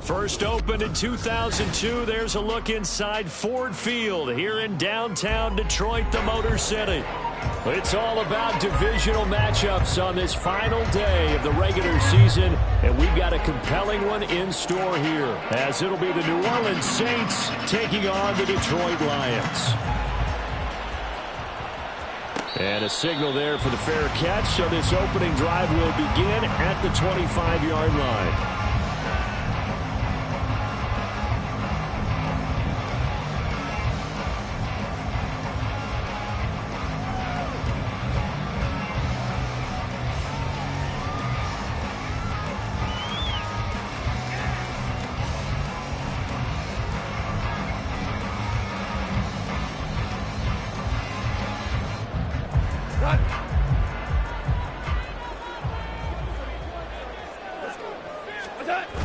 First opened in 2002, there's a look inside Ford Field here in downtown Detroit, the Motor City. It's all about divisional matchups on this final day of the regular season, and we've got a compelling one in store here, as it'll be the New Orleans Saints taking on the Detroit Lions. And a signal there for the fair catch, so this opening drive will begin at the 25-yard line.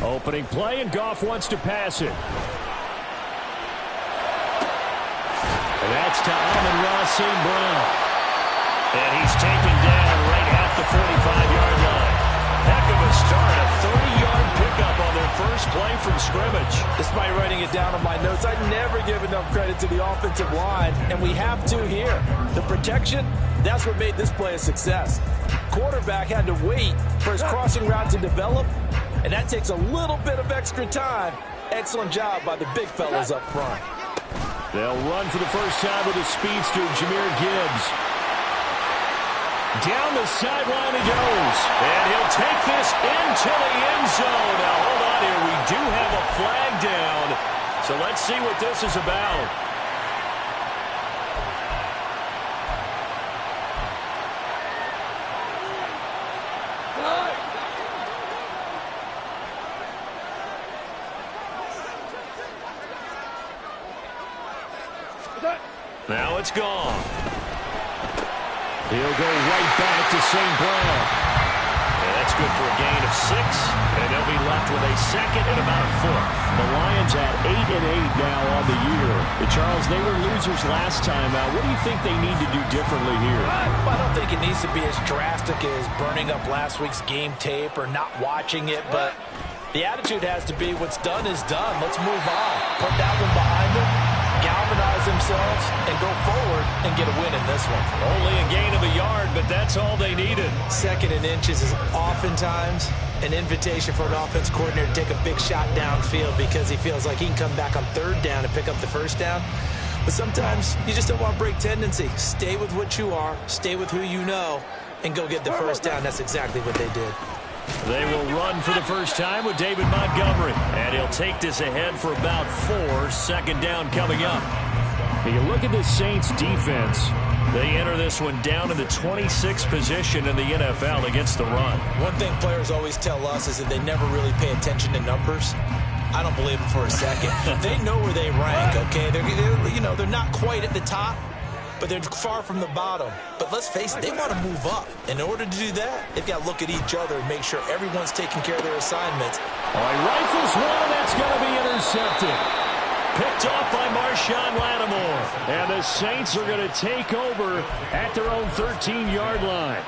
Opening play, and Goff wants to pass it. And that's to Amon-Ra St. Brown. And he's taken down right at the 45-yard line. Heck of a start, a 30-yard pickup on their first play from scrimmage. Despite writing it down on my notes, I never give enough credit to the offensive line, and we have to here. The protection, that's what made this play a success. Quarterback had to wait for his crossing route to develop, and that takes a little bit of extra time. Excellent job by the big fellas up front. They'll run for the first time with a speedster, Jahmyr Gibbs. Down the sideline he goes. And he'll take this into the end zone. Now, hold on here. We do have a flag down. So let's see what this is about. Now it's gone. He'll go right back to St. Brown. And that's good for a gain of 6. And they'll be left with a second and about a foot. The Lions at 8-8 now on the year. Charles, they were losers last time out. What do you think they need to do differently here? I don't think it needs to be as drastic as burning up last week's game tape or not watching it, but the attitude has to be what's done is done. Let's move on. Put that one behind them. Galvanize themselves and go forward and get a win in this one. Only a gain of a yard, but that's all they needed. Second and inches is oftentimes an invitation for an offense coordinator to take a big shot downfield because he feels like he can come back on third down and pick up the first down. But sometimes you just don't want to break tendency. Stay with what you are, stay with who you know, and go get the first down. That's exactly what they did. They will run for the first time with David Montgomery. And he'll take this ahead for about 4. Second down coming up. You look at the Saints defense. They enter this one down in the 26th position in the NFL against the run. One thing players always tell us is that they never really pay attention to numbers. I don't believe them for a second. They know where they rank, okay? They're not quite at the top, but they're far from the bottom. But let's face it, they want to move up. In order to do that, they've got to look at each other and make sure everyone's taking care of their assignments. All right, rifles one, that's going to be intercepted. Picked off by Marshawn Lattimore. And the Saints are going to take over at their own 13-yard line.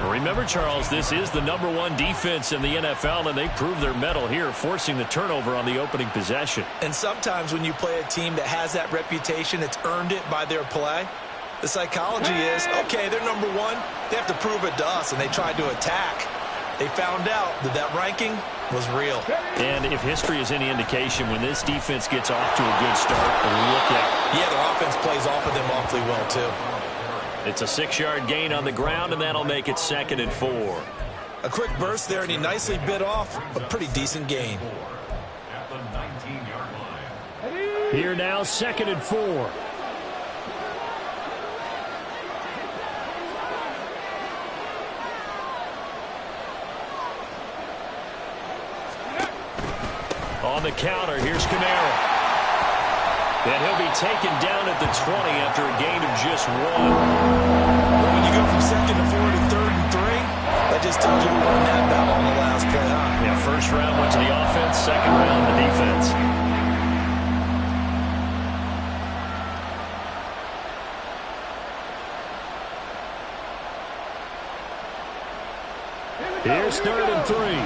Remember, Charles, this is the #1 defense in the NFL, and they proved their mettle here, forcing the turnover on the opening possession. And sometimes when you play a team that has that reputation, it's earned it by their play. The psychology is, okay, they're #1. They have to prove it to us, and they tried to attack. They found out that that ranking was real. And if history is any indication, when this defense gets off to a good start, look out. Yeah, their offense plays off of them awfully well, too. It's a 6-yard gain on the ground, and that'll make it 2nd and 4. A quick burst there, and he nicely bit off a pretty decent gain. Here now, 2nd and 4. On the counter, here's Kamara. And he'll be taken down at the 20 after a gain of just 1. When you go from 2nd to 4 to 3rd and 3, that just tells you who won that battle on the last play, huh? Yeah, first round went to the offense, second round the defense. Here's 3rd and 3.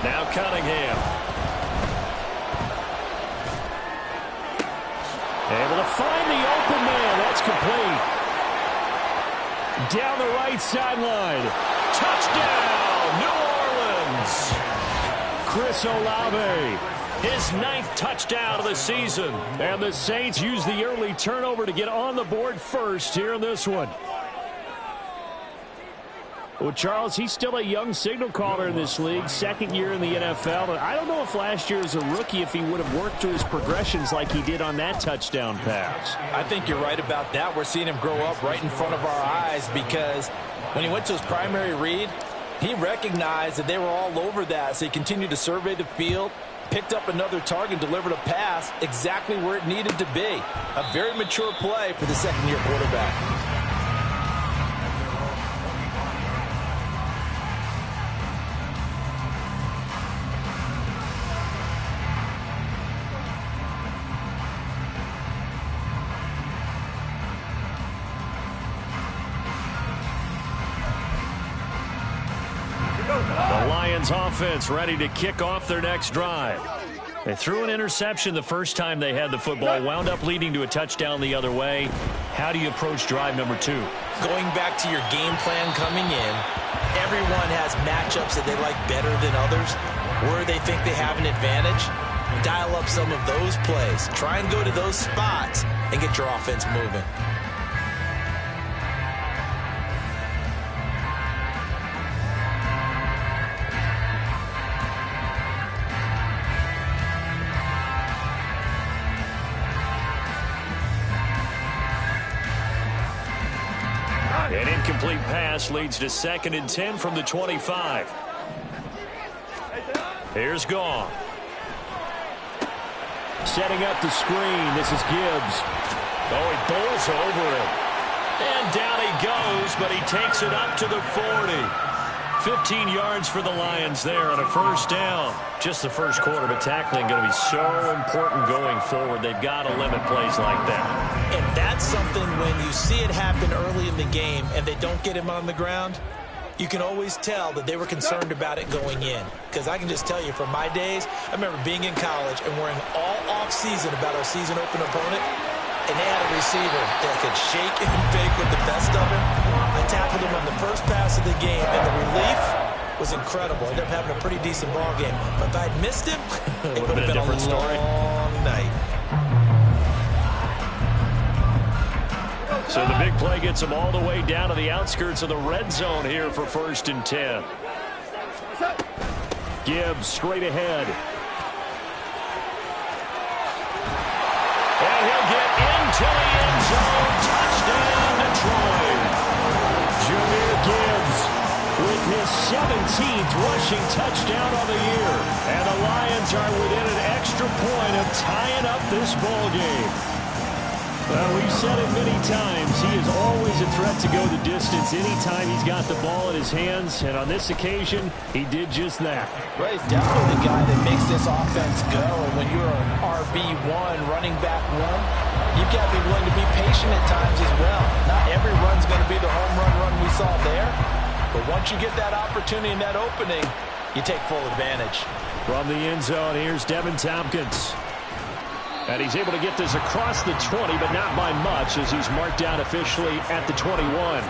Now Cunningham. Able to find the open man. That's complete. Down the right sideline. Touchdown, New Orleans. Chris Olave, his 9th touchdown of the season. And the Saints use the early turnover to get on the board first here in this one. Well, Charles, he's still a young signal caller in this league, 2nd year in the NFL. But I don't know if last year as a rookie, if he would have worked through his progressions like he did on that touchdown pass. I think you're right about that. We're seeing him grow up right in front of our eyes because when he went to his primary read, he recognized that they were all over that. So he continued to survey the field, picked up another target, delivered a pass exactly where it needed to be. A very mature play for the 2nd-year quarterback. The Lions offense ready to kick off their next drive. They threw an interception the first time they had the football, wound up leading to a touchdown the other way. How do you approach drive number 2? Going back to your game plan coming in, everyone has matchups that they like better than others, where they think they have an advantage. Dial up some of those plays. Try and go to those spots and get your offense moving. An incomplete pass leads to 2nd and 10 from the 25. Here's Goff. Setting up the screen. This is Gibbs. Oh, he bowls over it. And down he goes, but he takes it up to the 40. 15 yards for the Lions there on a first down. Just the first quarter, but tackling going to be so important going forward. They've got to limit plays like that. And that's something when you see it happen early in the game and they don't get him on the ground, you can always tell that they were concerned about it going in. Because I can just tell you from my days, I remember being in college and worrying all off-season about our season open opponent, and they had a receiver that could shake and bake with the best of him. I tackled him on the first pass of the game, and the relief was incredible. I ended up having a pretty decent ball game. But if I'd missed him, it would have been a different story. Long night. So the big play gets them all the way down to the outskirts of the red zone here for 1st and 10. Gibbs straight ahead. And he'll get into the end zone. Touchdown, Detroit. Jahmyr Gibbs with his 17th rushing touchdown of the year. And the Lions are within an extra point of tying up this ball game. Well, we've said it many times. He is always a threat to go the distance anytime he's got the ball in his hands. And on this occasion, he did just that. Well, he's definitely the guy that makes this offense go. And when you're an RB1, running back one, you've got to be willing to be patient at times as well. Not every run's going to be the home run we saw there. But once you get that opportunity and that opening, you take full advantage. From the end zone, here's Devin Tompkins. And he's able to get this across the 20, but not by much, as he's marked down officially at the 21.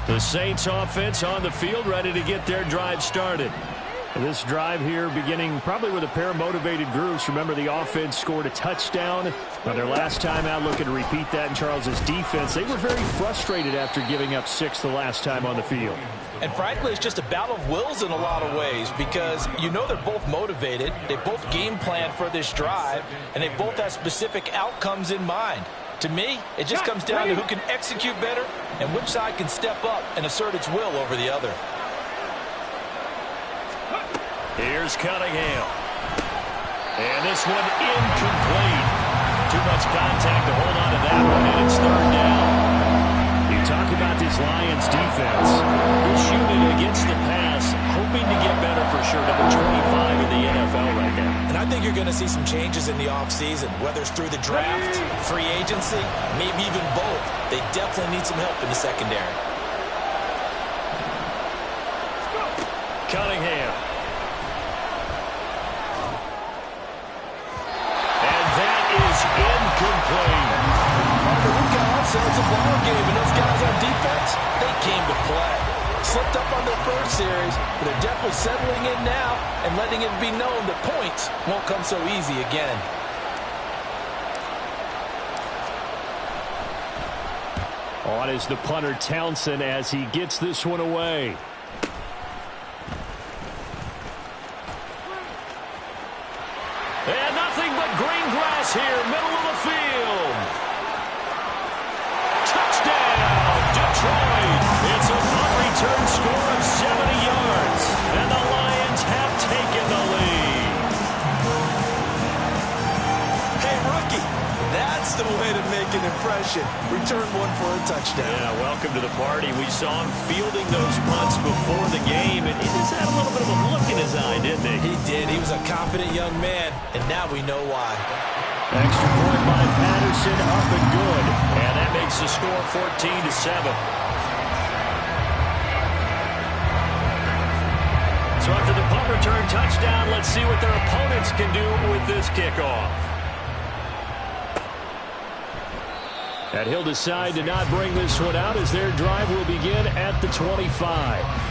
The Saints offense on the field, ready to get their drive started. This drive here beginning probably with a pair of motivated groups. Remember, the offense scored a touchdown on their last time out. Looking to repeat that in Charles's defense. They were very frustrated after giving up 6 the last time on the field. And frankly, it's just a battle of wills in a lot of ways, because you know they're both motivated. They both game plan for this drive, and they both have specific outcomes in mind. To me, it just comes down to who can execute better and which side can step up and assert its will over the other. Here's Cunningham. And this one incomplete. Too much contact to hold on to that one, and it's third down. You talk about this Lions defense. This unit against the pass, hoping to get better for sure. Number 25 in the NFL right now. And I think you're going to see some changes in the offseason, whether it's through the draft, free agency, maybe even both. They definitely need some help in the secondary. Cunningham. And that is incomplete. Look at ourselves a ball game, and those guys on defense, they came to play. Slipped up on their first series, but they're definitely settling in now and letting it be known that points won't come so easy again. On is the punter Townsend as he gets this one away. And nothing but green grass here, middle of the field. Touchdown, Detroit. It's a punt return score of 70 yards. And the Lions have taken the lead. Hey, rookie, that's the way to make an impression. Return one for a touchdown. Yeah, welcome to the party. We saw him fielding those punts before the game, and he just had a little bit of a look in his eye, didn't he? He did. He was a confident young man, and now we know why. Extra point by Patterson, up and good. And that makes the score 14-7. So after the punt return touchdown, let's see what their opponents can do with this kickoff. And he'll decide to not bring this one out as their drive will begin at the 25.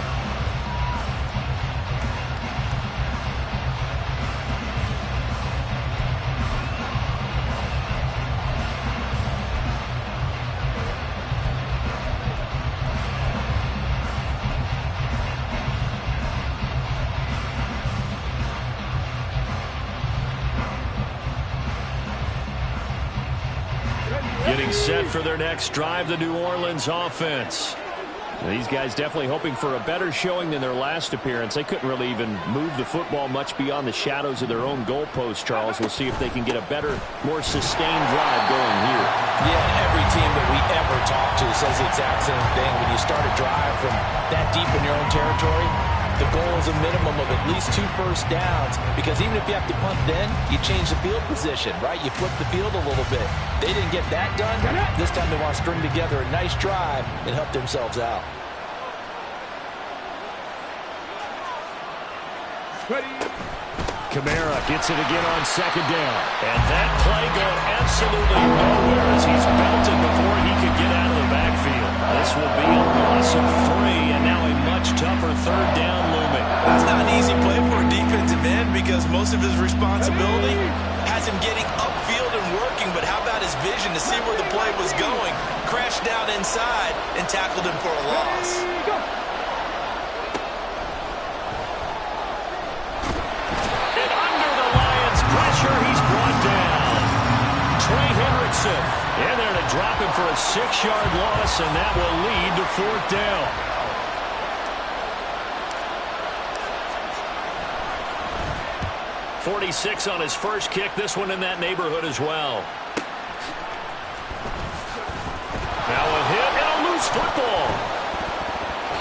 Getting set for their next drive, the New Orleans offense. These guys definitely hoping for a better showing than their last appearance. They couldn't really even move the football much beyond the shadows of their own goalpost, Charles. We'll see if they can get a better, more sustained drive going here. Yeah, every team that we ever talk to says the exact same thing. When you start a drive from that deep in your own territory, the goal is a minimum of at least 2 first downs, because even if you have to punt then, you change the field position, right? You flip the field a little bit. They didn't get that done. This time they want to string together a nice drive and help themselves out. Kamara gets it again on second down. And that play going absolutely nowhere as he's belted before he could get out of the backfield. This will be a loss of 3, and now a much tougher third down looming. That's not an easy play for a defensive end because most of his responsibility has him getting upfield and working, but how about his vision to see where the play was going, crashed down inside, and tackled him for a loss. And under the Lions' pressure, he's brought down. Trey Hendrickson in there to drop him for a 6-yard loss, and that will lead to 4th down. .46 on his first kick. This one in that neighborhood as well. Now a hit and a loose football.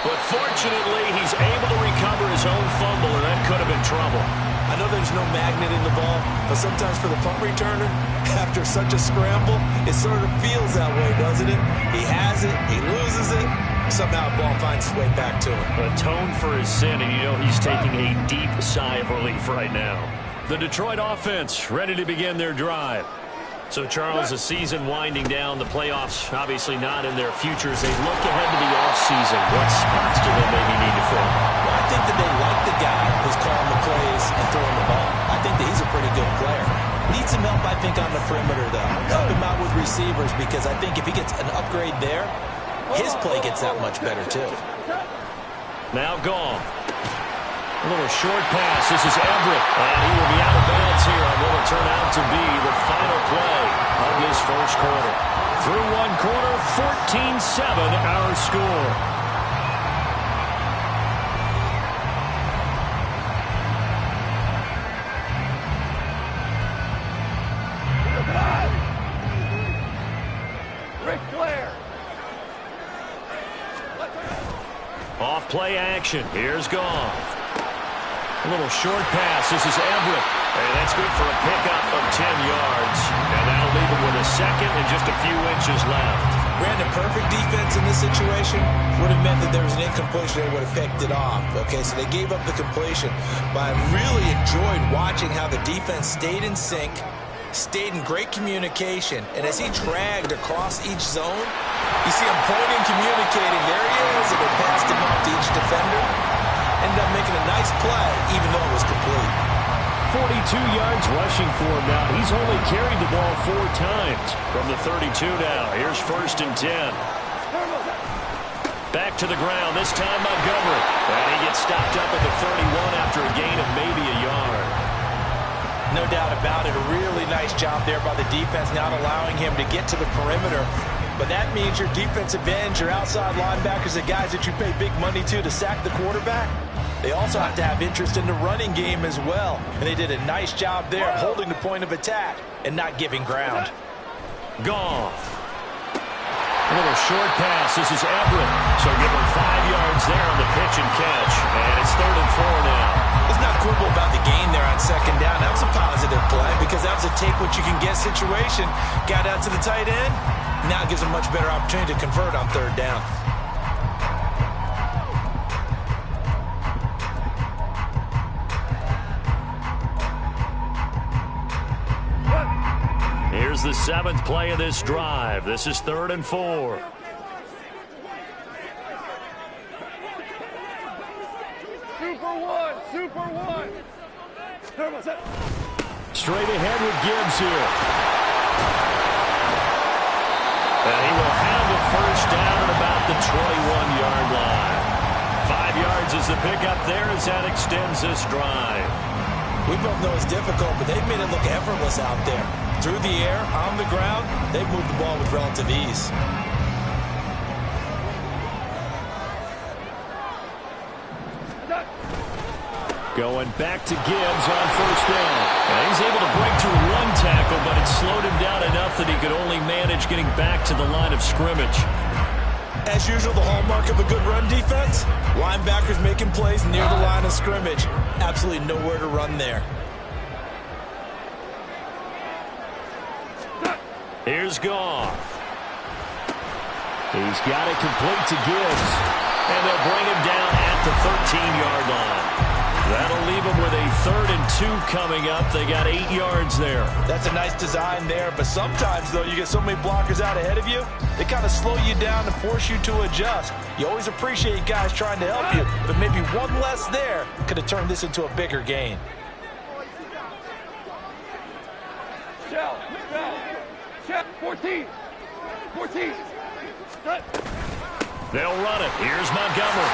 But fortunately, he's able to recover his own fumble, and that could have been trouble. I know there's no magnet in the ball, but sometimes for the punt returner, after such a scramble, it sort of feels that way, doesn't it? He has it, he loses it, somehow the ball finds its way back to him. Atone for his sin, and you know he's taking a deep sigh of relief right now. The Detroit offense ready to begin their drive. So, Charles, the season winding down, the playoffs obviously not in their futures. They look ahead to the offseason. What spots do they maybe need to fill? Well, I think that they like the guy who's calling the plays and throwing the ball. I think that he's a pretty good player. Needs some help, I think, on the perimeter, though. Help him out with receivers, because I think if he gets an upgrade there, his play gets that much better, too. Now gone. A little short pass. This is Everett. And he will be out of bounds here on what will turn out to be the final play of this first quarter. Through one quarter, 14-7 our score. Off play action. Here's Goff. A little short pass. This is Everett. And that's good for a pickup of 10 yards. And that'll leave him with a second and just a few inches left. Brandon, perfect defense in this situation would have meant that there was an incompletion. They would have picked it off. Okay, so they gave up the completion. But I really enjoyed watching how the defense stayed in sync, stayed in great communication. And as he dragged across each zone, you see him pointing, communicating. There he is, and they passed him off to each defender. Ended up making a nice play, even though it was complete. 42 yards rushing for him now. He's only carried the ball 4 times from the 32 now. Here's 1st and 10. Back to the ground, this time Montgomery. And he gets stopped up at the 31 after a gain of maybe a yard. No doubt about it. A really nice job there by the defense, not allowing him to get to the perimeter. But that means your defensive ends, your outside linebackers, the guys that you pay big money to sack the quarterback, they also have to have interest in the running game as well. And they did a nice job there holding the point of attack and not giving ground. Goff. A little short pass. This is Everett. So give him 5 yards there on the pitch and catch. And it's 3rd and 4 now. Let's not quibble about the gain there on 2nd down. That was a positive play because that was a take-what-you-can-get situation. Got out to the tight end. Now gives a much better opportunity to convert on 3rd down. Here's the 7th play of this drive. This is 3rd and 4. Super one. Straight ahead with Gibbs here. And he will have the 1st down at about the 21-yard line. 5 yards is the pickup there as that extends this drive. We both know it's difficult, but they've made it look effortless out there. Through the air, on the ground, they've moved the ball with relative ease. Going back to Gibbs on 1st down. And he's able to break through 1 tackle, but it slowed him down enough that he could only manage getting back to the line of scrimmage. As usual, the hallmark of a good run defense, linebackers making plays near the line of scrimmage. Absolutely nowhere to run there. Here's Goff. He's got it complete to Gibbs. And they'll bring him down at the 13-yard line. That'll leave them with a 3rd and 2 coming up. They got 8 yards there. That's a nice design there, but sometimes, though, you get so many blockers out ahead of you, they kind of slow you down and force you to adjust. You always appreciate guys trying to help you, but maybe one less there could have turned this into a bigger gain. Shell. 14. They'll run it. Here's Montgomery.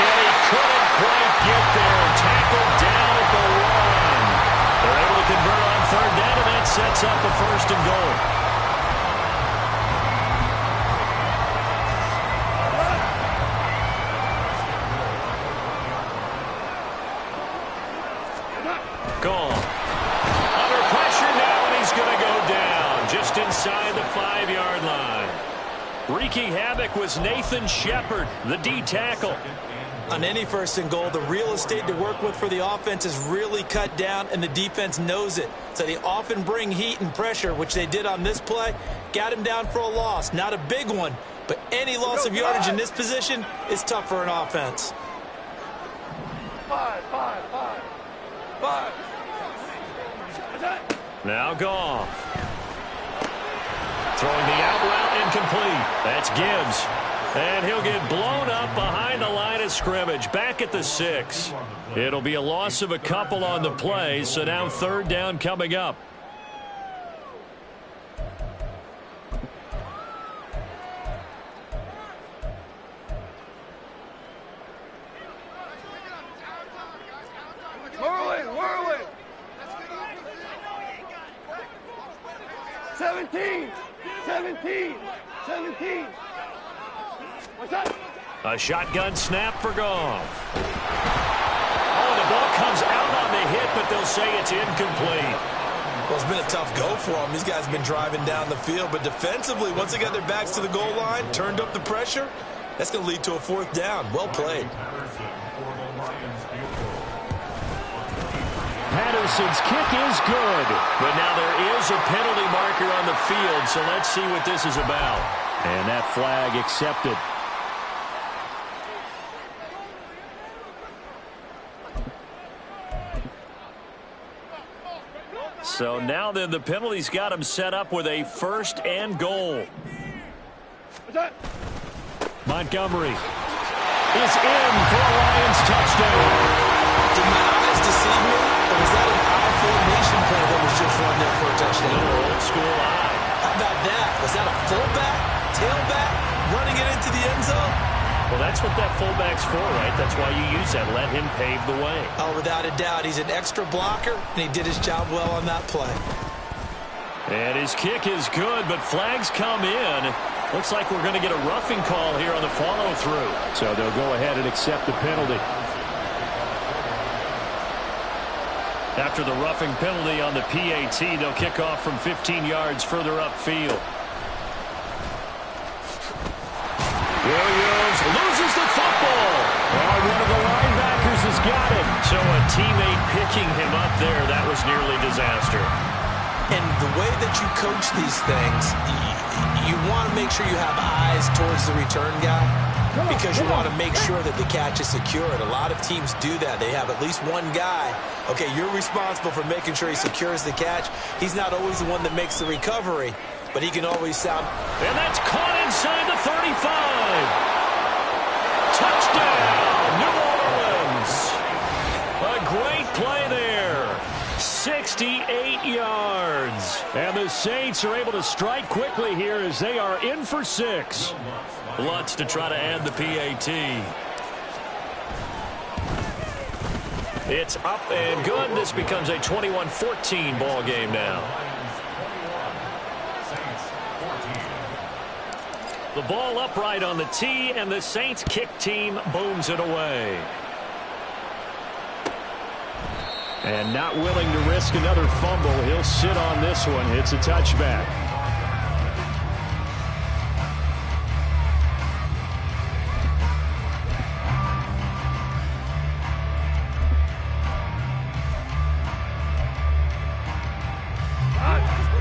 And he couldn't quite get there. Tackled down at the 1. They're able to convert on 3rd down, and that sets up a 1st and goal. Gone. Under pressure now, and he's going to go down just inside the 5-yard line. Wreaking havoc was Nathan Shepard, the D tackle. On any 1st and goal, the real estate to work with for the offense is really cut down, and the defense knows it. So they often bring heat and pressure, which they did on this play. Got him down for a loss. Not a big one, but any loss of yardage in this position is tough for an offense. 5. Now Goff. Throwing the out route incomplete. That's Gibbs. And he'll get blown up behind the line of scrimmage. Back at the 6. It'll be a loss of a couple on the play, so now 3rd down coming up. Whirling. 17. What's that? A shotgun snap for Goff. Oh, the ball comes out on the hit, but they'll say it's incomplete. Well, it's been a tough go for them. These guys have been driving down the field, but defensively, once they got their backs to the goal line, turned up the pressure, that's going to lead to a 4th down. Well played. Patterson's kick is good, but now there is a penalty marker on the field, so let's see what this is about. And that flag accepted. So now then the penalty's got him set up with a 1st and goal. Montgomery is in for a Lions touchdown. Did my eyes deceive me, or was that an eye formation play that was just run there for a touchdown? Old school eye. How about that? Was that a fullback, tailback, running it into the end zone? Well, that's what that fullback's for, right? That's why you use that. Let him pave the way. Oh, without a doubt. He's an extra blocker, and he did his job well on that play. And his kick is good, but flags come in. Looks like we're going to get a roughing call here on the follow-through. So they'll go ahead and accept the penalty. After the roughing penalty on the PAT, they'll kick off from 15 yards further upfield. Williams loses the football. And one of the linebackers has got it. So a teammate picking him up there, that was nearly disaster. And the way that you coach these things, you want to make sure you have eyes towards the return guy because you want to make sure that the catch is secured. A lot of teams do that. They have at least one guy. Okay, you're responsible for making sure he secures the catch. He's not always the one that makes the recovery, but he can always sound. And that's caught inside the 35. Touchdown, New Orleans. A great play there. 68 yards. And the Saints are able to strike quickly here as they are in for 6. Lutz to try to add the PAT. It's up and good. This becomes a 21-14 ball game now. The ball upright on the tee, and the Saints kick team booms it away. And not willing to risk another fumble, he'll sit on this one. It's a touchback.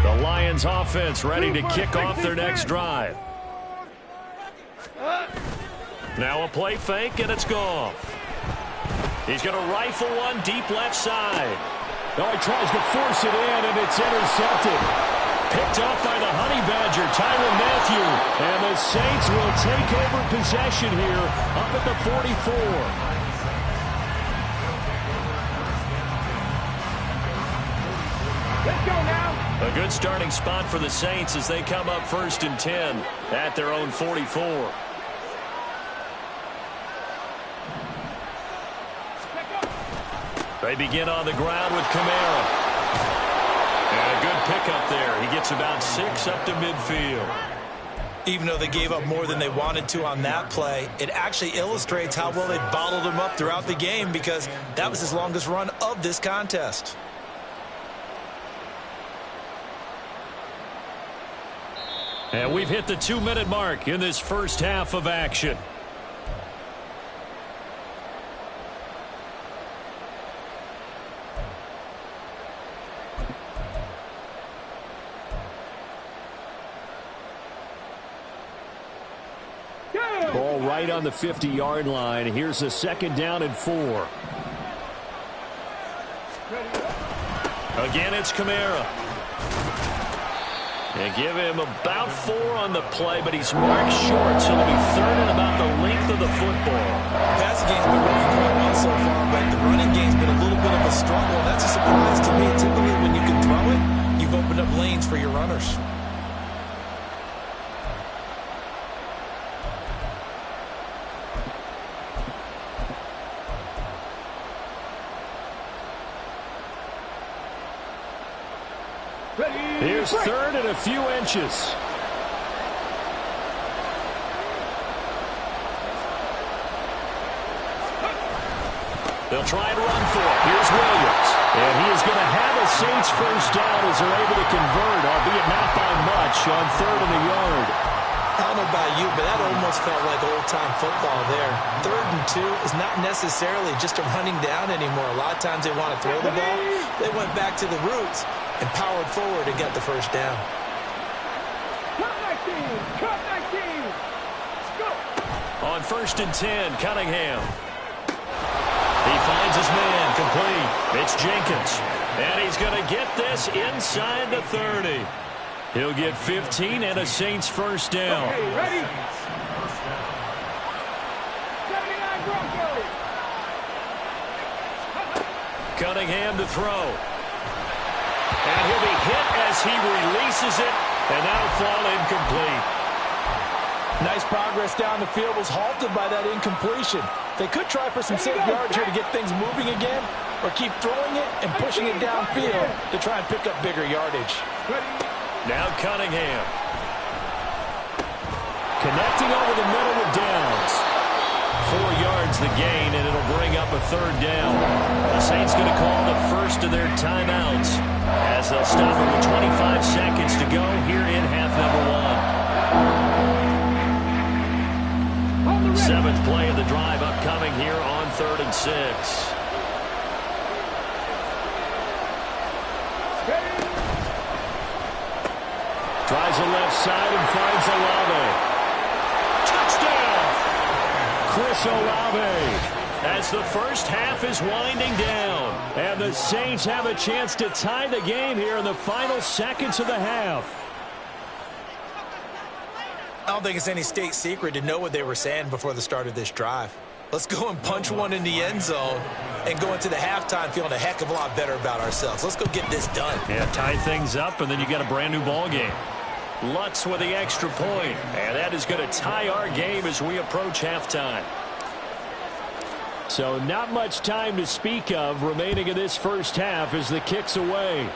The Lions offense ready to kick off their next drive. Now a play fake, and it's Goff. He's going to rifle one deep left side. Oh, he tries to force it in, and it's intercepted. Picked up by the Honey Badger, Tyrann Mathieu. And the Saints will take over possession here up at the 44. Let's go now. A good starting spot for the Saints as they come up 1st and 10 at their own 44. They begin on the ground with Kamara. And a good pickup there. He gets about 6 up to midfield. Even though they gave up more than they wanted to on that play, it actually illustrates how well they bottled him up throughout the game because that was his longest run of this contest. And we've hit the 2-minute mark in this first half of action. Ball right on the 50-yard line. Here's a 2nd down and 4. Again, it's Kamara. And give him about 4 on the play, but he's marked short, so it'll be 3rd and about the length of the football. Passing game's been working quite well so far, but the running game's been a little bit of a struggle. That's a surprise to me. Typically, when you can throw it, you've opened up lanes for your runners. Here's 3rd and a few inches. They'll try and run for it. Here's Williams. And he is going to have a Saints first down as they're able to convert, albeit not by much, on 3rd and a yard. I don't know about you, but that almost felt like old-time football there. 3rd and 2 is not necessarily just a running down anymore. A lot of times they want to throw the ball. They went back to the roots and powered forward and got the first down. Cut 19! Cut 19! Let's go! On 1st and 10, Cunningham. He finds his man, complete. It's Jenkins. And he's going to get this inside the 30. He'll get 15 and a Saints first down. Okay, ready? 79 Broncos! Cunningham to throw. And he'll be hit as he releases it, and that'll fall incomplete. Nice progress down the field was halted by that incompletion. They could try for some safe yards here to get things moving again, or keep throwing it and pushing it downfield to try and pick up bigger yardage. Now Cunningham. Connecting over the middle with Downs. 4 yards the gain, and it'll bring up a 3rd down. The Saints going to call the first of their timeouts as they'll stop it with 25 seconds to go here in half number 1. 7th play of the drive upcoming here on 3rd and 6. Tries the left side and finds Olave. Touchdown! Chris Olave. As the first half is winding down. And the Saints have a chance to tie the game here in the final seconds of the half. I don't think it's any state secret to know what they were saying before the start of this drive. Let's go and punch one in the end zone and go into the halftime feeling a heck of a lot better about ourselves. Let's go get this done. Yeah, tie things up, and then you got a brand new ball game. Lutz with the extra point, and that is going to tie our game as we approach halftime. So not much time to speak of remaining in this first half as the kick's away.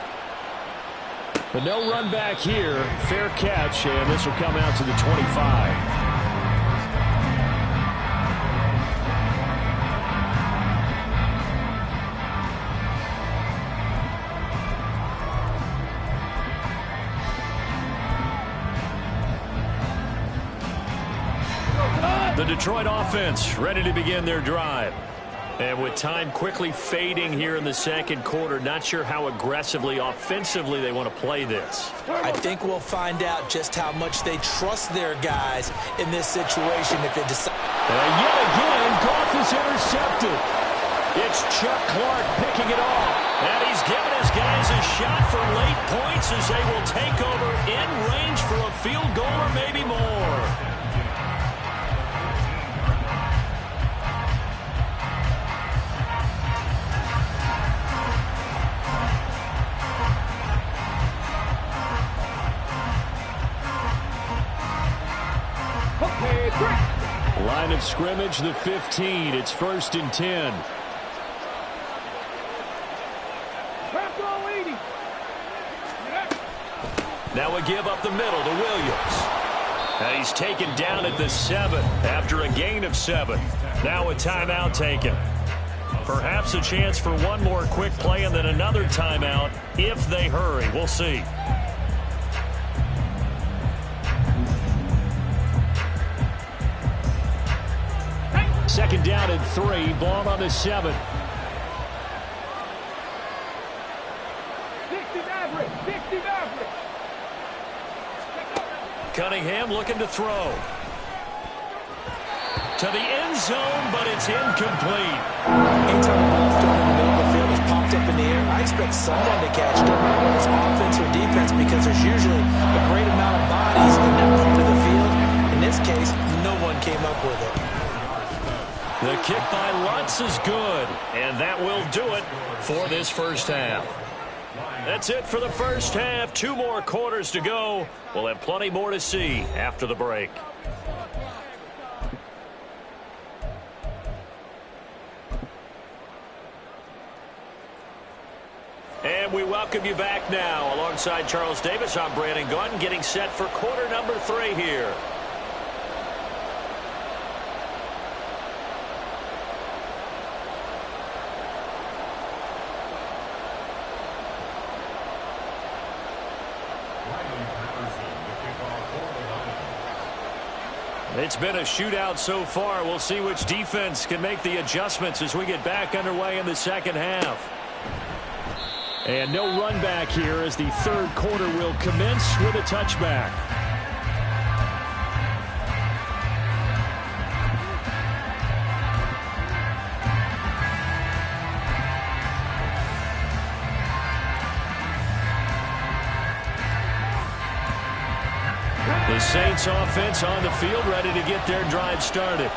But no run back here. Fair catch, and this will come out to the 25. The Detroit offense ready to begin their drive. And with time quickly fading here in the second quarter, not sure how aggressively, offensively they want to play this. I think we'll find out just how much they trust their guys in this situation if they decide. And yet again, Goff is intercepted. It's Chuck Clark picking it off. And he's giving his guys a shot for late points as they will take over in range for a field goal or maybe more. Line of scrimmage, the 15. It's 1st and 10. Now a give up the middle to Williams. And he's taken down at the 7 after a gain of 7. Now a timeout taken. Perhaps a chance for one more quick play and then another timeout if they hurry. We'll see. Second down and 3. Ball on the 7. 60 average. 60 average. Cunningham looking to throw. To the end zone, but it's incomplete. Anytime the ball's thrown in the middle of the field is popped up in the air, I expect someone to catch it, no matter whether it's offense or defense, because there's usually a great amount of bodies in that part of the field. In this case, no one came up with it. The kick by Lutz is good, and that will do it for this first half. That's it for the first half. 2 more quarters to go. We'll have plenty more to see after the break. And we welcome you back now. Alongside Charles Davis, I'm Brandon Gaudin, getting set for quarter number 3 here. It's been a shootout so far. We'll see which defense can make the adjustments as we get back underway in the second half. And no run back here as the third quarter will commence with a touchback. The Saints offense on the field, ready to get their drive started.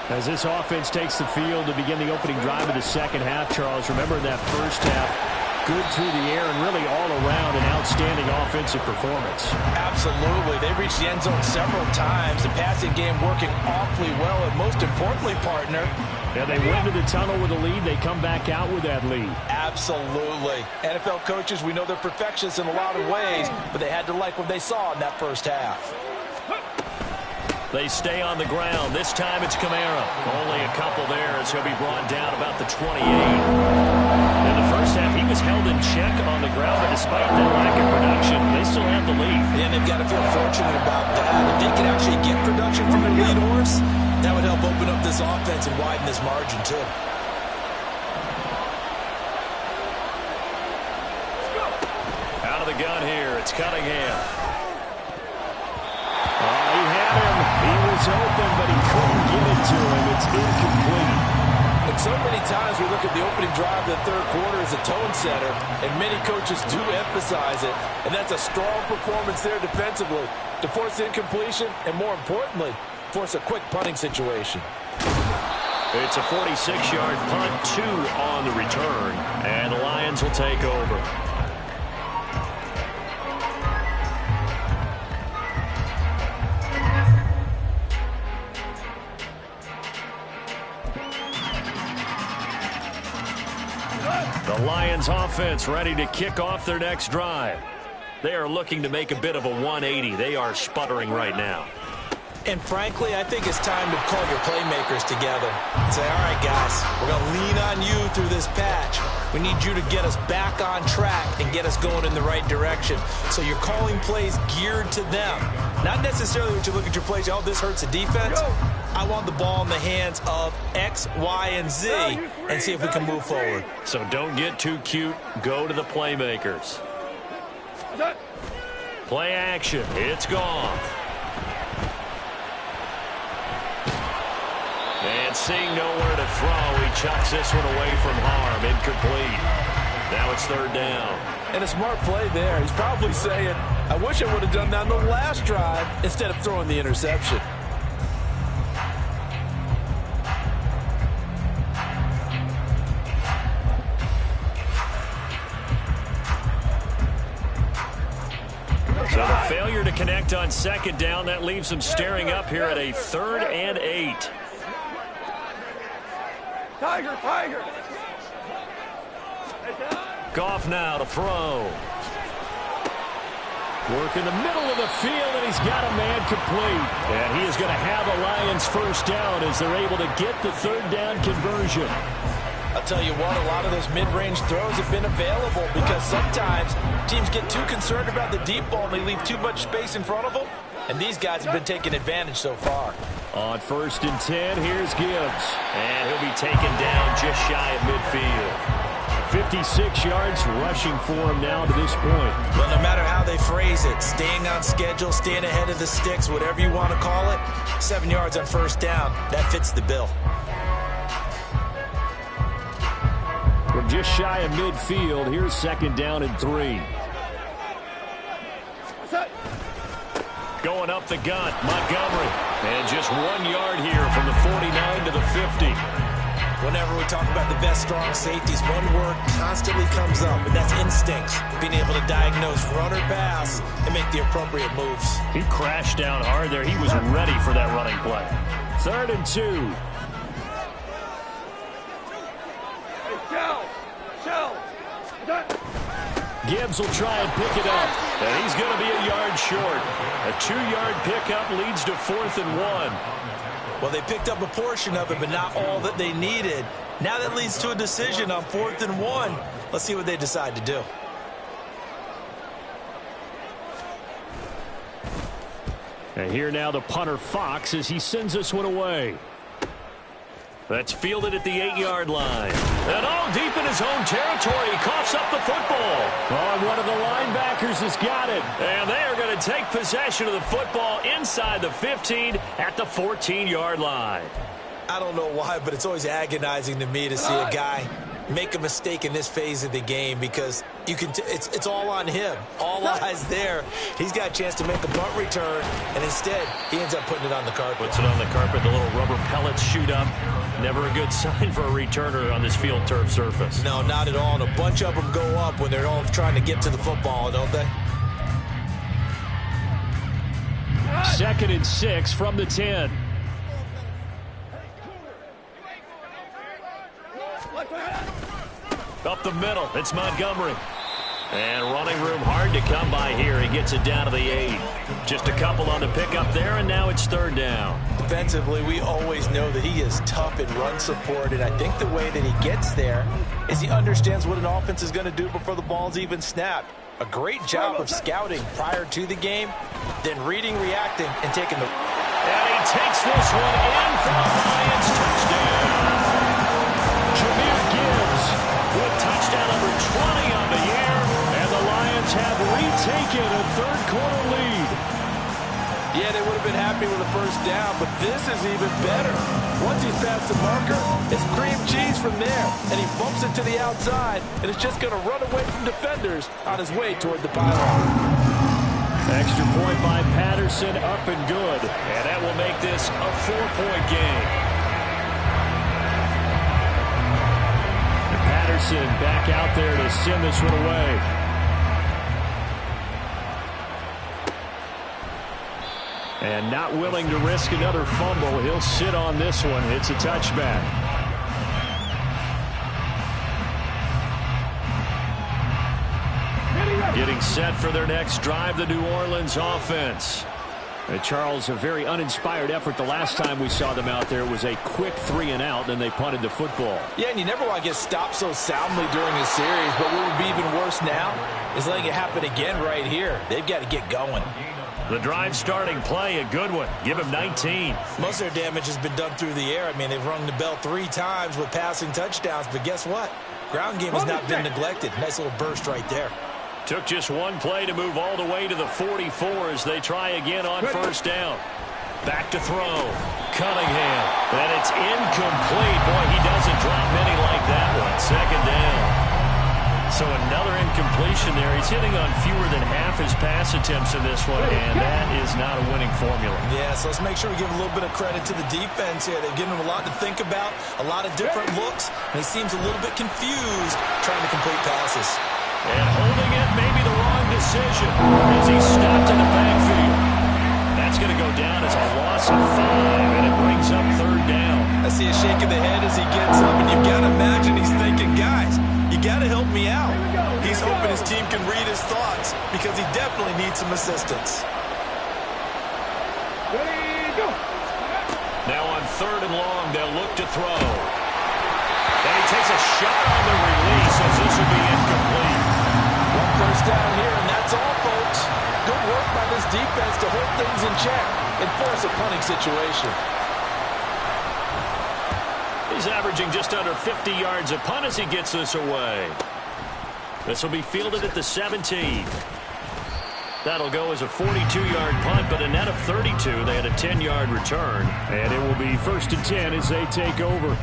As this offense takes the field to begin the opening drive of the second half, Charles, remember in that first half, good through the air and really all around an outstanding offensive performance. Absolutely. They reached the end zone several times. The passing game working awfully well, and most importantly, partner, yeah, they went to the tunnel with a lead. They come back out with that lead. Absolutely. NFL coaches, we know they're perfectionists in a lot of ways, but they had to like what they saw in that first half. They stay on the ground. This time it's Kamara. Only a couple there as he'll be brought down about the 28. In the first half, he was held in check on the ground, but despite that lack of production, they still have the lead. And they've got to feel fortunate about that. If they can actually get production from their lead horse, that would help open up this offense and widen this margin, too. Out of the gun here, it's Cunningham. He had him. He was open, but he couldn't get it to him. It's incomplete. And so many times we look at the opening drive of the third quarter as a tone setter, and many coaches do emphasize it, and that's a strong performance there defensively to force incompletion and, more importantly, force a quick punting situation. It's a 46-yard punt, 2 on the return, and the Lions will take over. The Lions offense ready to kick off their next drive. They are looking to make a bit of a 180. They are sputtering right now. And frankly, I think it's time to call your playmakers together and say, all right, guys, we're going to lean on you through this patch. We need you to get us back on track and get us going in the right direction. So you're calling plays geared to them. Not necessarily when you look at your plays, oh, this hurts the defense. I want the ball in the hands of X, Y, and Z and see if we can move forward. So don't get too cute. Go to the playmakers. Play action. It's gone. And seeing nowhere to throw, he chucks this one away from harm. Incomplete. Now it's third down. And a smart play there. He's probably saying, I wish I would have done that on the last drive instead of throwing the interception. So the failure to connect on second down, that leaves them staring up here at a 3rd and 8. Tiger, Tiger. Goff now to throw. Work in the middle of the field, and he's got a man complete. And he is going to have a Lions first down as they're able to get the 3rd down conversion. I'll tell you what, a lot of those mid-range throws have been available because sometimes teams get too concerned about the deep ball and they leave too much space in front of them. And these guys have been taking advantage so far. On 1st and 10, here's Gibbs. And he'll be taken down just shy of midfield. 56 yards rushing for him now to this point. Well, no matter how they phrase it, staying on schedule, staying ahead of the sticks, whatever you want to call it, 7 yards on first down, that fits the bill. From just shy of midfield, here's 2nd down and 3. Going up the gut, Montgomery. And just 1 yard here from the 49 to the 50. Whenever we talk about the best strong safeties, one word constantly comes up, and that's instinct. Being able to diagnose run or pass and make the appropriate moves. He crashed down hard there. He was ready for that running play. 3rd and 2. Gibbs will try and pick it up. And he's going to be a yard short. A 2-yard pickup leads to 4th and 1. Well, they picked up a portion of it, but not all that they needed. Now that leads to a decision on 4th and 1. Let's see what they decide to do. And here now the punter Fox as he sends this one away. That's fielded at the 8-yard line. And all deep in his own territory. He coughs up the football. Oh, and one of the linebackers has got it. And they are going to take possession of the football inside the 15 at the 14-yard line. I don't know why, but it's always agonizing to me to see a guy make a mistake in this phase of the game because you can. It's all on him. All eyes there. He's got a chance to make a punt return, and instead he ends up putting it on the carpet. Puts it on the carpet. The little rubber pellets shoot up. Never a good sign for a returner on this field turf surface. No, not at all. And a bunch of them go up when they're all trying to get to the football, don't they? 2nd and 6 from the 10. Up the middle, it's Montgomery. And running room hard to come by here. He gets it down to the 8. Just a couple on the pickup there, and now it's 3rd down. Defensively, we always know that he is tough in run support, and I think the way that he gets there is he understands what an offense is going to do before the ball's even snapped. A great job of scouting prior to the game, then reading, reacting, and taking the... And he takes this one in for the Lions touchdown. Jahmyr Gibbs with touchdown number 20 on the year, and the Lions have retaken a third-quarter lead. Yeah, they would have been happy with the first down, but this is even better. Once he's past the marker, it's cream cheese from there, and he bumps it to the outside, and it's just going to run away from defenders on his way toward the pylon. Extra point by Patterson, up and good, and that will make this a 4-point game. Patterson back out there to send this one away. And not willing to risk another fumble. He'll sit on this one. It's a touchback. Getting set for their next drive, the New Orleans offense. Charles, a very uninspired effort the last time we saw them out there. It was a quick 3-and-out, then they punted the football. Yeah, and you never want to get stopped so soundly during a series, but what would be even worse now is letting it happen again right here. They've got to get going. The drive starting play, a good one. Give him 19. Most of their damage has been done through the air. I mean, they've rung the bell 3 times with passing touchdowns, but guess what? Ground game has not been neglected. Nice little burst right there. Took just one play to move all the way to the 44 as they try again on first down. Back to throw. Cunningham. And it's incomplete. Boy, he doesn't drop many like that one. 2nd down. So another incompletion there. He's hitting on fewer than half his pass attempts in this one, and that is not a winning formula. Yeah, so let's make sure we give a little bit of credit to the defense here. They've given him a lot to think about, a lot of different looks, and he seems a little bit confused trying to complete passes. And holding it may be the wrong decision as he stopped in the backfield. That's going to go down as a loss of 5, and it brings up 3rd down. I see a shake of the head as he gets up, and you've got to imagine he's thinking, guys, you got to help me out. He's hoping his team can read his thoughts because he definitely needs some assistance. Now on 3rd and long, they'll look to throw. And he takes a shot on the release as this will be incomplete. One first down here, and that's all, folks. Good work by this defense to hold things in check and force a punting situation. He's averaging just under 50 yards a punt as he gets this away. This will be fielded at the 17. That'll go as a 42-yard punt, but a net of 32. They had a 10-yard return. And it will be 1st and 10 as they take over.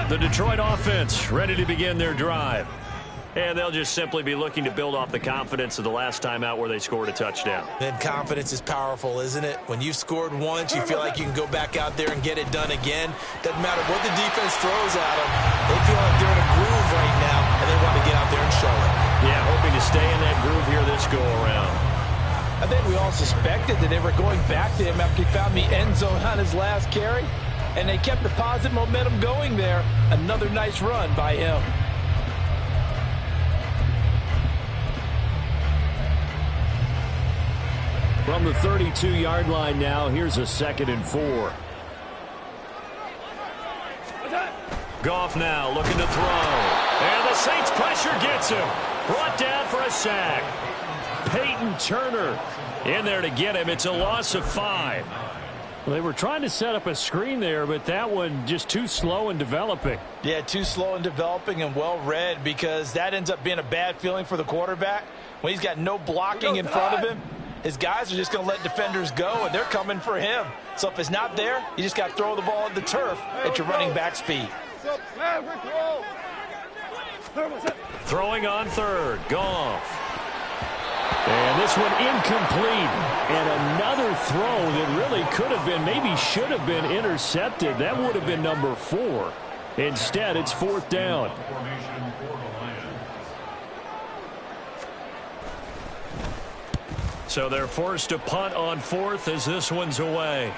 The Detroit offense ready to begin their drive. And they'll just simply be looking to build off the confidence of the last time out where they scored a touchdown. And confidence is powerful, isn't it? When you've scored once, you feel like you can go back out there and get it done again. Doesn't matter what the defense throws at them. They feel like they're in a groove right now, and they want to get out there and show it. Yeah, hoping to stay in that groove here this go-around. I think we all suspected that they were going back to him after he found the end zone on his last carry, and they kept the positive momentum going there. Another nice run by him. From the 32-yard line now, here's a 2nd and 4. Goff now looking to throw. And the Saints pressure gets him. Brought down for a sack. Peyton Turner in there to get him. It's a loss of 5. Well, they were trying to set up a screen there, but that one just too slow in developing. Yeah, too slow in developing and well read, because that ends up being a bad feeling for the quarterback. When he's got no blocking in front of him, his guys are just going to let defenders go, and they're coming for him. So if it's not there, you just got to throw the ball at the turf at your running back speed. Throwing on third. Goff. And this one incomplete. And another throw that really could have been, maybe should have been intercepted. That would have been number 4. Instead, it's 4th down. So they're forced to punt on 4th as this one's away.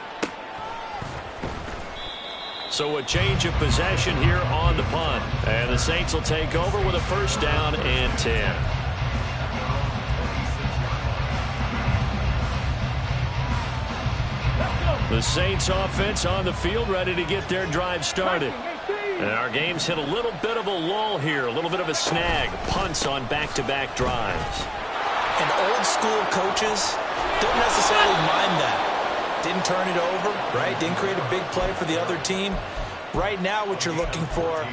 So a change of possession here on the punt. And the Saints will take over with a 1st down and 10. The Saints offense on the field, ready to get their drive started. And our game's hit a little bit of a lull here, a little bit of a snag. Punts on back-to-back drives. And old school coaches don't necessarily mind that. Didn't turn it over, right? Didn't create a big play for the other team. Right now what you're looking for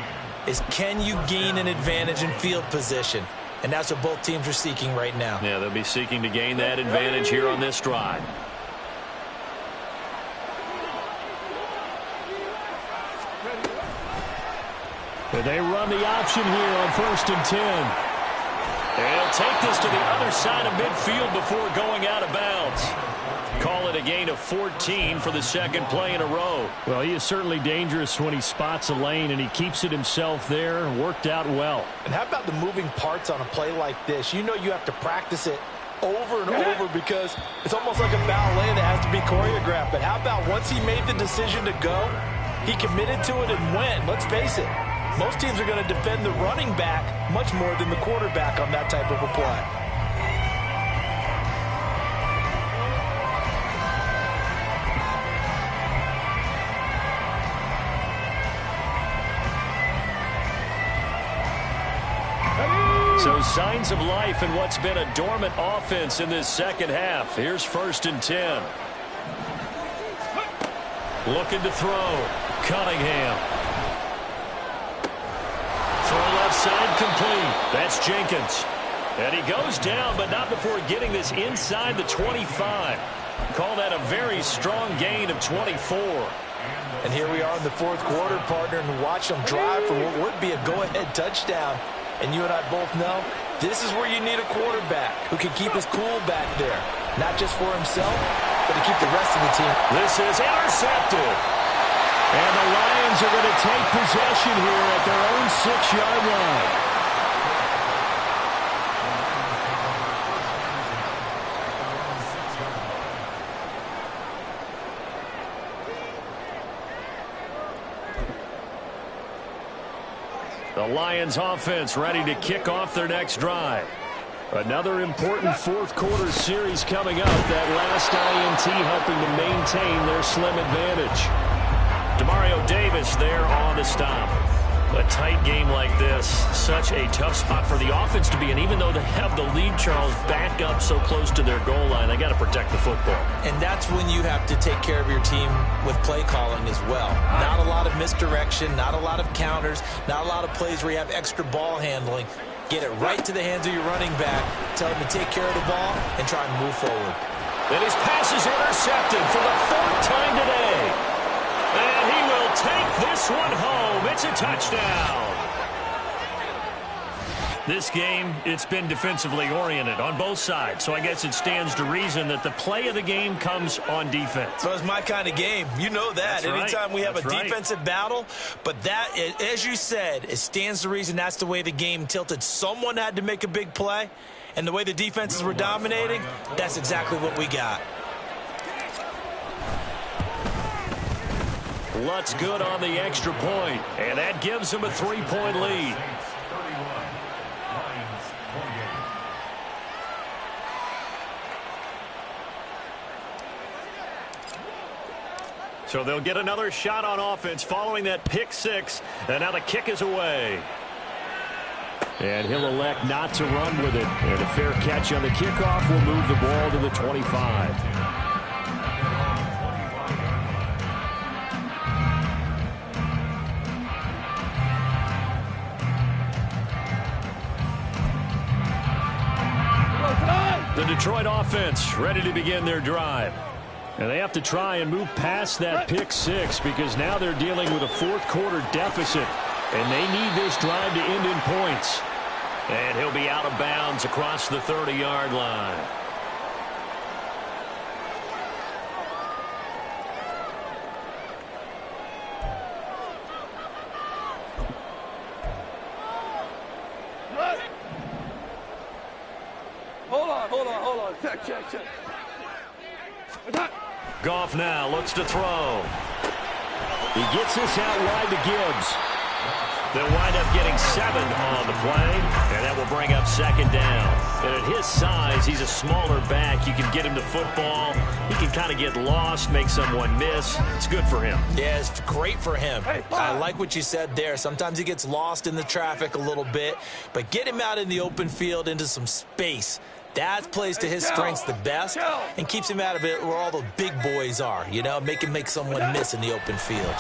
is, can you gain an advantage in field position? And that's what both teams are seeking right now. Yeah, they'll be seeking to gain that advantage here on this drive. But they run the option here on 1st and 10. They'll take this to the other side of midfield before going out of bounds. Call it a gain of 14 for the 2nd play in a row. Well, he is certainly dangerous when he spots a lane, and he keeps it himself there. Worked out well. And how about the moving parts on a play like this? You know you have to practice it over and over, because it's almost like a ballet that has to be choreographed. But how about once he made the decision to go, he committed to it and went. Let's face it, most teams are going to defend the running back much more than the quarterback on that type of a play. So signs of life in what's been a dormant offense in this 2nd half. Here's 1st and 10. Looking to throw. Cunningham. Throw left side complete. That's Jenkins. And he goes down, but not before getting this inside the 25. Call that a very strong gain of 24. And here we are in the 4th quarter, partner, and watch them drive for what would be a go-ahead touchdown. And you and I both know this is where you need a quarterback who can keep his cool back there. Not just for himself, but to keep the rest of the team. This is intercepted. And the Lions are going to take possession here at their own 6-yard line. The Lions offense ready to kick off their next drive. Another important 4th quarter series coming up. That last INT helping to maintain their slim advantage. Demario Davis there on the stop. A tight game like this, such a tough spot for the offense to be in. Even though they have the lead, Charles, back up so close to their goal line, they got to protect the football. And that's when you have to take care of your team with play calling as well. Not a lot of misdirection, not a lot of counters, not a lot of plays where you have extra ball handling. Get it right to the hands of your running back, tell him to take care of the ball, and try and move forward. And his pass is intercepted for the 4th time today. And he will take this one home. It's a touchdown. This game, it's been defensively oriented on both sides, so I guess it stands to reason that the play of the game comes on defense. So it's my kind of game. You know that. That's Anytime right. we have That's a right. defensive battle, but that, as you said, it stands to reason that's the way the game tilted. Someone had to make a big play, and the way the defenses were dominating, that's exactly what we got. Lutz good on the extra point, and that gives him a 3-point lead. So they'll get another shot on offense following that pick 6, and now the kick is away. And he'll elect not to run with it. And a fair catch on the kickoff will move the ball to the 25. The Detroit offense ready to begin their drive. And they have to try and move past that pick six because now they're dealing with a fourth quarter deficit. And they need this drive to end in points. And he'll be out of bounds across the 30-yard line. Hold on. Check. Goff now looks to throw. He gets this out wide to Gibbs. They'll wind up getting 7 on the play, and that will bring up second down. And at his size, he's a smaller back. You can get him to football. He can kind of get lost, make someone miss. It's good for him. Yeah, it's great for him. I like what you said there. Sometimes he gets lost in the traffic a little bit, but get him out in the open field into some space. That plays to his strengths the best and keeps him out of it where all the big boys are, you know, make someone miss in the open field.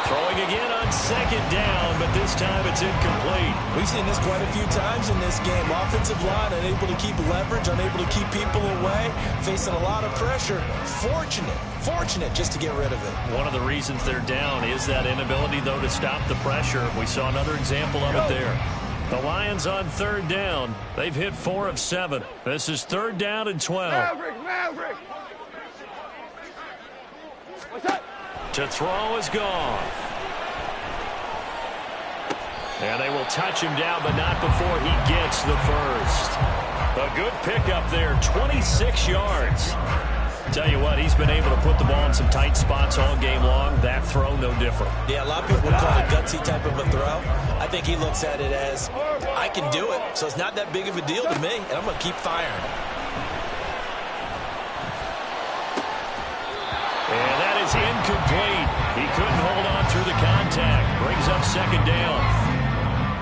Throwing again on second down, but this time it's incomplete. We've seen this quite a few times in this game. Offensive line unable to keep leverage, unable to keep people away, facing a lot of pressure. Fortunate just to get rid of it. One of the reasons they're down is that inability, though, to stop the pressure. We saw another example of it there. The Lions on third down. They've hit 4 of 7. This is third down and 12. Maverick. What's that? To throw is Goff. And they will touch him down, but not before he gets the first. A good pickup there, 26 yards. Tell you what, he's been able to put the ball in some tight spots all game long. That throw, no different. Yeah, a lot of people would call it a gutsy type of a throw. I think he looks at it as, I can do it, so it's not that big of a deal to me, and I'm going to keep firing. And that is incomplete. He couldn't hold on through the contact. Brings up second down.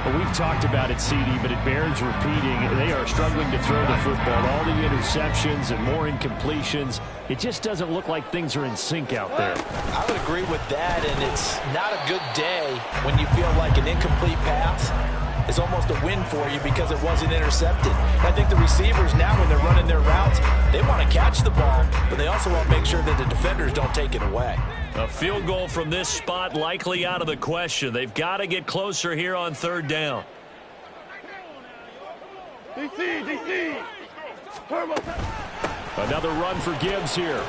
Well, we've talked about it, CD, but it bears repeating. They are struggling to throw the football. All the interceptions and more incompletions. It just doesn't look like things are in sync out there. I would agree with that, and it's not a good day when you feel like an incomplete pass is almost a win for you because it wasn't intercepted. I think the receivers now, when they're running their routes, they want to catch the ball, but they also want to make sure that the defenders don't take it away. A field goal from this spot likely out of the question. They've got to get closer here on third down. DC. Turbo. Another run for Gibbs here.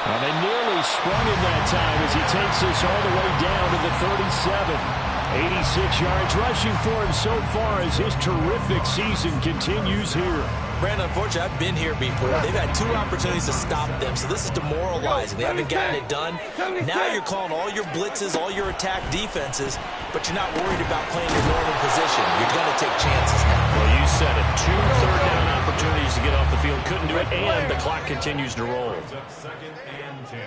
And they nearly sprung him that time as he takes this all the way down to the 37. 86 yards rushing for him so far as his terrific season continues here. Brandon, unfortunately, I've been here before. They've had 2 opportunities to stop them, so this is demoralizing. They haven't gotten it done. Now you're calling all your blitzes, all your attack defenses, but you're not worried about playing your normal position. You're going to take chances now. Well, you said it. 2 third down opportunities to get off the field. Couldn't do it, and the clock continues to roll. Second and 10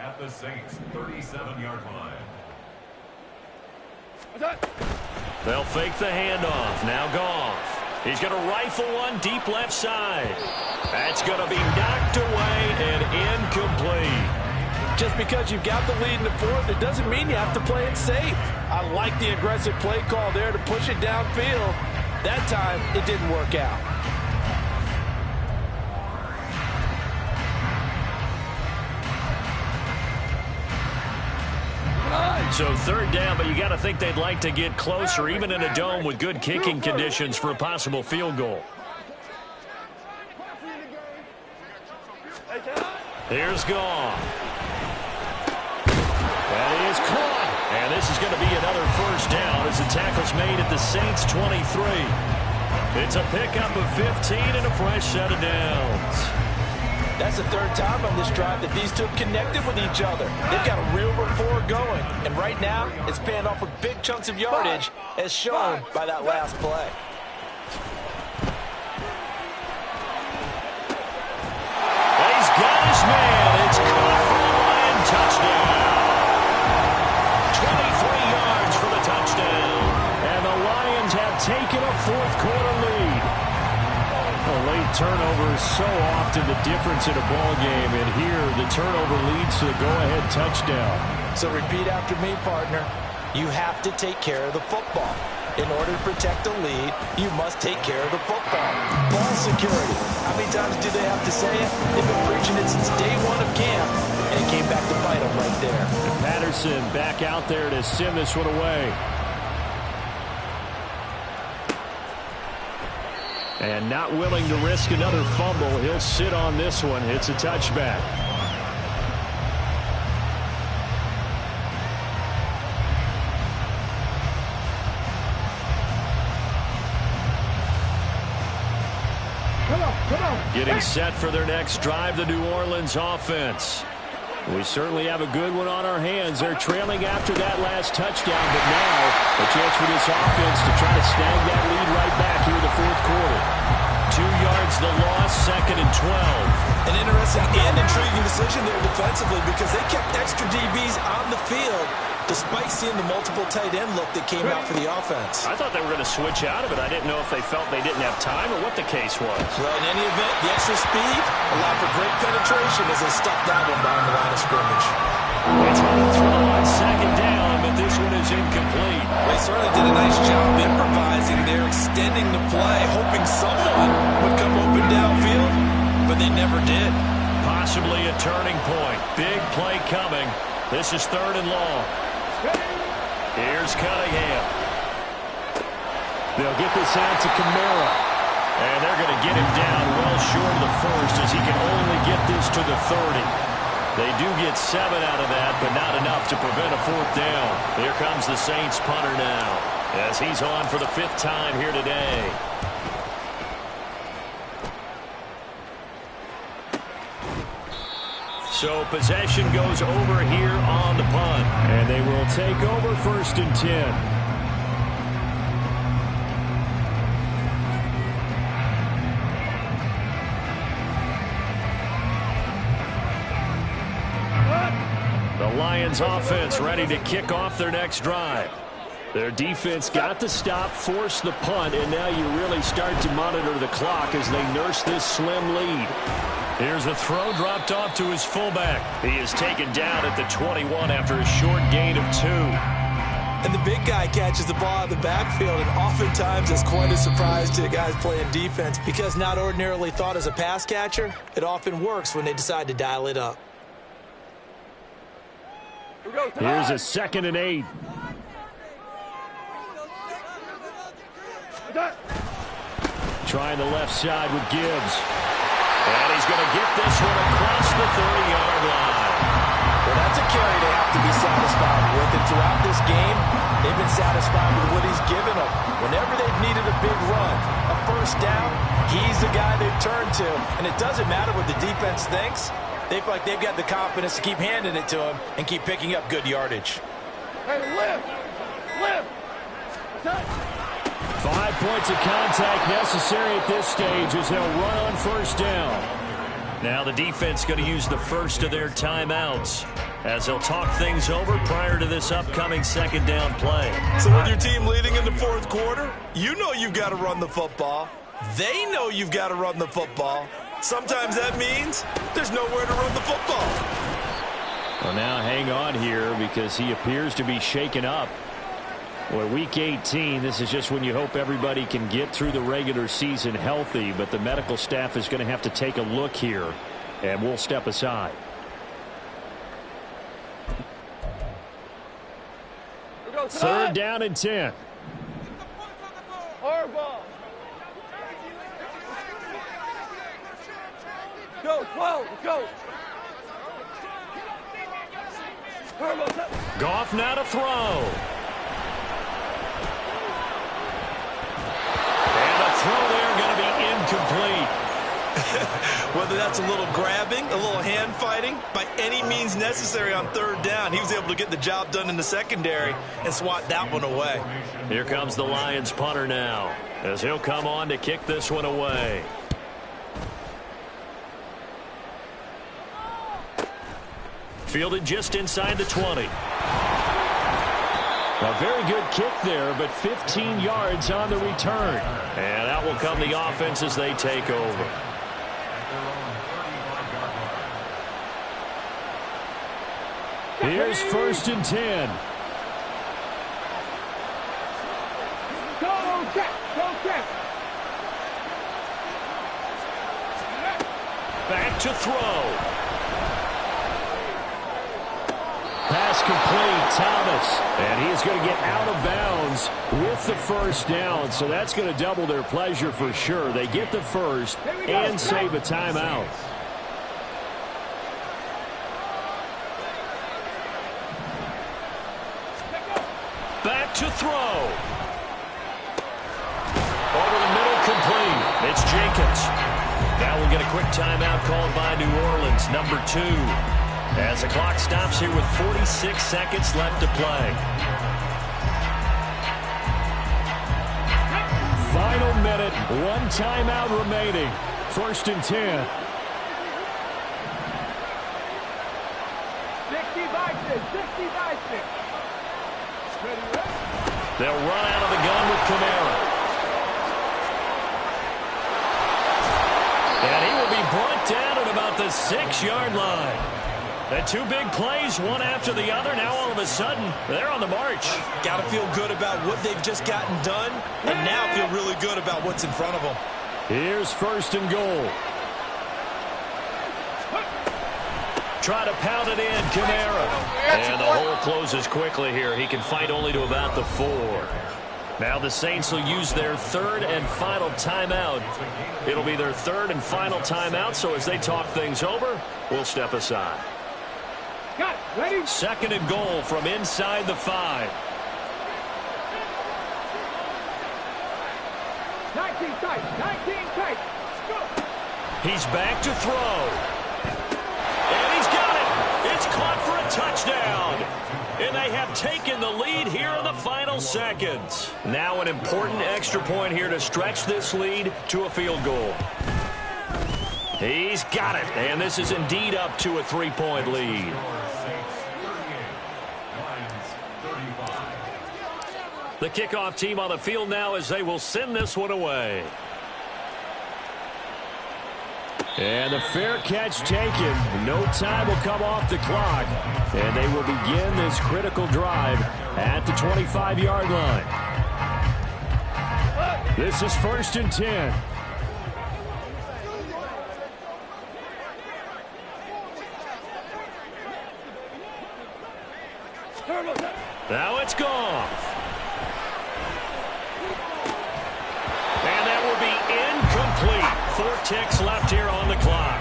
at the Saints' 37-yard line. They'll fake the handoff. Now Goff. He's going to rifle one deep left side. That's going to be knocked away and incomplete. Just because you've got the lead in the fourth, it doesn't mean you have to play it safe. I like the aggressive play call there to push it downfield. That time, it didn't work out. So third down, but you got to think they'd like to get closer, even in a dome with good kicking conditions for a possible field goal. Here's Goff. That is caught. And this is going to be another first down as the tackle's made at the Saints' 23. It's a pickup of 15 and a fresh set of downs. That's the third time on this drive that these two have connected with each other. They've got a real rapport going. And right now, it's paying off with big chunks of yardage, as shown by that last play. And he's got his man. It's caught for a Lion touchdown. 23 yards for the taken a fourth-quarter lead. A late turnover is so often the difference in a ball game, and here the turnover leads to the go-ahead touchdown. So repeat after me, partner. You have to take care of the football. In order to protect the lead, you must take care of the football. Ball security. How many times do they have to say it? They've been preaching it since day one of camp, and it came back to bite them right there. And Patterson back out there to send this one away. And not willing to risk another fumble, he'll sit on this one. It's a touchback. Getting set for their next drive, the New Orleans offense. We certainly have a good one on our hands. They're trailing after that last touchdown, but now a chance for this offense to try to snag that lead right back here in the fourth quarter. 2 yards the loss, 2nd and 12. An interesting and intriguing decision there defensively because they kept extra DBs on the field despite seeing the multiple tight end look that came out for the offense. I thought they were going to switch out of it. I didn't know if they felt they didn't have time or what the case was. Well, in any event, the extra speed allowed for great penetration as they stuffed that one behind the line of scrimmage. It's on the throw on 2nd down, but this one is incomplete. They certainly did a nice job improvising there, extending the play, hoping someone would come open downfield, but they never did. Possibly a turning point. Big play coming. This is 3rd and long. Here's Cunningham. They'll get this out to Kamara. And they're going to get him down well short of the first as he can only get this to the 30. They do get 7 out of that, but not enough to prevent a 4th down. Here comes the Saints punter now as he's on for the 5th time here today. So possession goes over here on the punt. And they will take over 1st and 10. The Lions offense ready to kick off their next drive. Their defense got the stop, forced the punt, and now you really start to monitor the clock as they nurse this slim lead. Here's a throw dropped off to his fullback. He is taken down at the 21 after a short gain of 2. And the big guy catches the ball out of the backfield, and oftentimes it's quite a surprise to the guys playing defense because not ordinarily thought as a pass catcher, it often works when they decide to dial it up. Here's a 2nd and 8. Trying the left side with Gibbs. And he's going to get this one across the 30-yard line. Well, that's a carry they have to be satisfied with. And throughout this game, they've been satisfied with what he's given them. Whenever they've needed a big run, a 1st down, he's the guy they've turned to. And it doesn't matter what the defense thinks. They feel like they've got the confidence to keep handing it to him and keep picking up good yardage. Hey, lift! 5 points of contact necessary at this stage as they'll run on 1st down. Now the defense going to use the first of their timeouts as they'll talk things over prior to this upcoming 2nd down play. So with your team leading in the 4th quarter, you know you've got to run the football. They know you've got to run the football. Sometimes that means there's nowhere to run the football. Well, now hang on here because he appears to be shaken up. Well, week 18, this is just when you hope everybody can get through the regular season healthy, but the medical staff is going to have to take a look here, and we'll step aside. Third down and 10. Hardball. Go, 12, go. Goff now to throw. And a throw there going to be incomplete. Whether that's a little grabbing, a little hand fighting, by any means necessary on 3rd down, he was able to get the job done in the secondary and swat that one away. Here comes the Lions punter now as he'll come on to kick this one away. Fielded just inside the 20. A very good kick there, but 15 yards on the return. And out will come the offense as they take over. Here's 1st and 10. Go, Jack! Go, Jack! Back to throw. Pass complete, Thomas. And he is going to get out of bounds with the 1st down. So that's going to double their pleasure for sure. They get the 1st and save a timeout. Back to throw. Over the middle, complete. It's Jenkins. Now we'll get a quick timeout called by New Orleans, number 2. As the clock stops here with 46 seconds left to play. Final minute, 1 timeout remaining. 1st and 10. 60-6. They'll run out of the gun with Kamara. And he will be brought down at about the 6-yard line. The 2 big plays, one after the other. Now all of a sudden, they're on the march. Got to feel good about what they've just gotten done, and now feel really good about what's in front of them. Here's 1st and goal. Try to pound it in, Kamara. And the hole closes quickly here. He can fight only to about the 4. Now the Saints will use their 3rd and final timeout. It'll be their 3rd and final timeout, so as they talk things over, we'll step aside. Got it. Ready? 2nd and goal from inside the 5. 19 tight. Go. He's back to throw. And he's got it. It's caught for a touchdown. And they have taken the lead here in the final seconds. Now an important extra point here to stretch this lead to a field goal. He's got it. And this is indeed up to a 3-point lead. The kickoff team on the field now as they will send this one away. And the fair catch taken. No time will come off the clock. And they will begin this critical drive at the 25-yard line. This is 1st and 10. Now it's gone. And that will be incomplete. 4 ticks left here on the clock.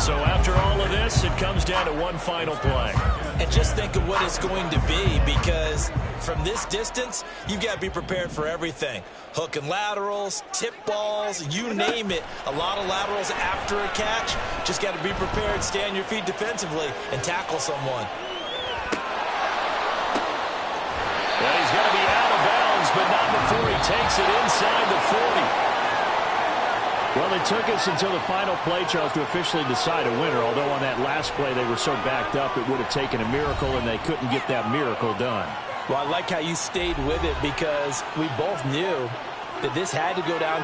So after all of this, it comes down to one final play. And just think of what it's going to be, because from this distance, you've got to be prepared for everything. Hook and laterals, tip balls, you name it. A lot of laterals after a catch. Just got to be prepared, stay on your feet defensively, and tackle someone. Well, he's going to be out of bounds, but not before he takes it inside the 40. Well, it took us until the final play, Charles, to officially decide a winner, although on that last play they were so backed up it would have taken a miracle, and they couldn't get that miracle done. Well, I like how you stayed with it, because we both knew that this had to go down